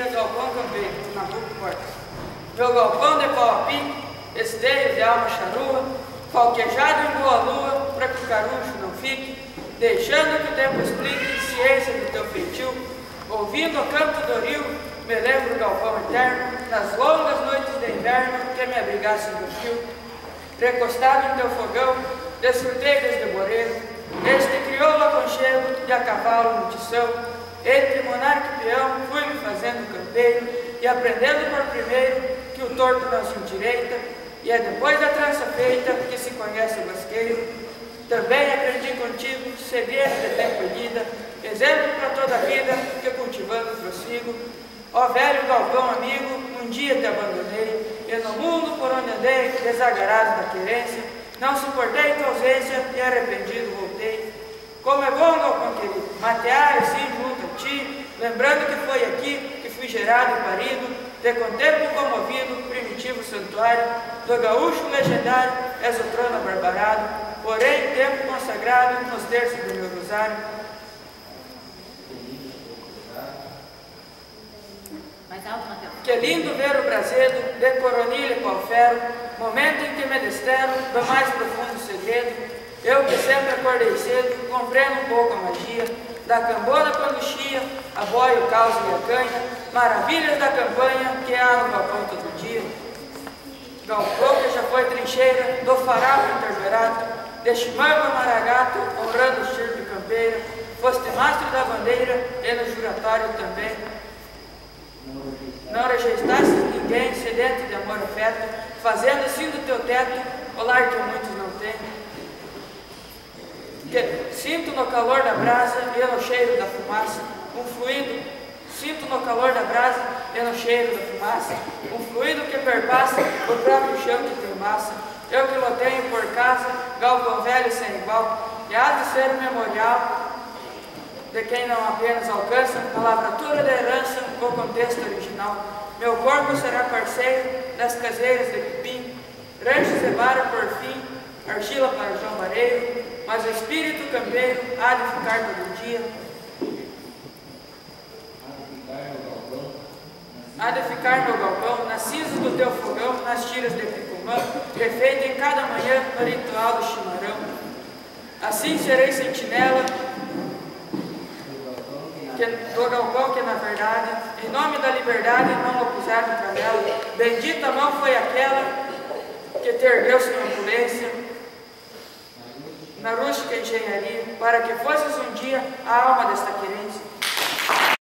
querência, galpão campeiro, Nabuco Portas. Meu galpão de pau a pique, esteio de alma charrua, falquejado em boa lua, para que o carucho não fique, deixando que o tempo explique ciência do teu feitio, ouvindo o canto do rio, me lembro o galpão eterno, nas longas noites de inverno que me abrigassem do frio, recostado em teu fogão, desfrutei desde moreiro, este crioulo aconchego de a cavalo no tição, entre monarca e peão fui me fazendo campeiro e aprendendo por primeiro que o torto não se endireita e é depois da trança feita que se conhece o basqueiro. Também aprendi contigo segredo de tempo e vida, exemplo para toda a vida que cultivando prossigo. Ó velho galpão amigo, um dia te abandonei e no mundo por onde andei desagarado da querência, não suportei tua ausência e arrependido voltei. Como é bom, galpão querido, matear assim junto a ti, lembrando que foi aqui que fui gerado e parido, de contemplo comovido, primitivo santuário, do gaúcho legendário, és o trono barbarado, porém tempo consagrado nos terços do meu rosário. Mais alto, Mateus. Que lindo ver o brasedo, de coronilha e pau-ferro, momento em que me destero do mais profundo segredo. Eu que sempre acordei cedo, compreendo um pouco a magia da cambona quando chia, a boia, o caos e a canha, maravilhas da campanha que há no galpão todo dia. Galpão que já foi trincheira, do farol interverado, de chimango a maragato, honrando o estirpe campeira, foste mastro da bandeira e no juratório também. Não rejeitaste ninguém, sedento de amor e afeto, fazendo assim do teu teto o lar que muitos não têm. Que sinto no calor da brasa e no cheiro da fumaça, um fluido. Sinto no calor da brasa e no cheiro da fumaça, um fluido que perpassa o próprio chão que tem massa. Eu que loteio por casa, galpão velho sem igual, e há de ser memorial de quem não apenas alcança a lavratura da herança com o contexto original. Meu corpo será parceiro das caseiras de cupim, ranchos e vara por fim, argila para João Bareiro, mas o espírito campeiro há de ficar todo dia. Há de ficar no galpão, nas cinzas do teu fogão, nas tiras de picumã, refeita em cada manhã no ritual do chimarrão. Assim serei sentinela do galpão que na verdade, em nome da liberdade, não o puseram para ela. Bendita mão foi aquela que te ergueu sem opulência, na rústica engenharia, para que fosses um dia a alma desta querência.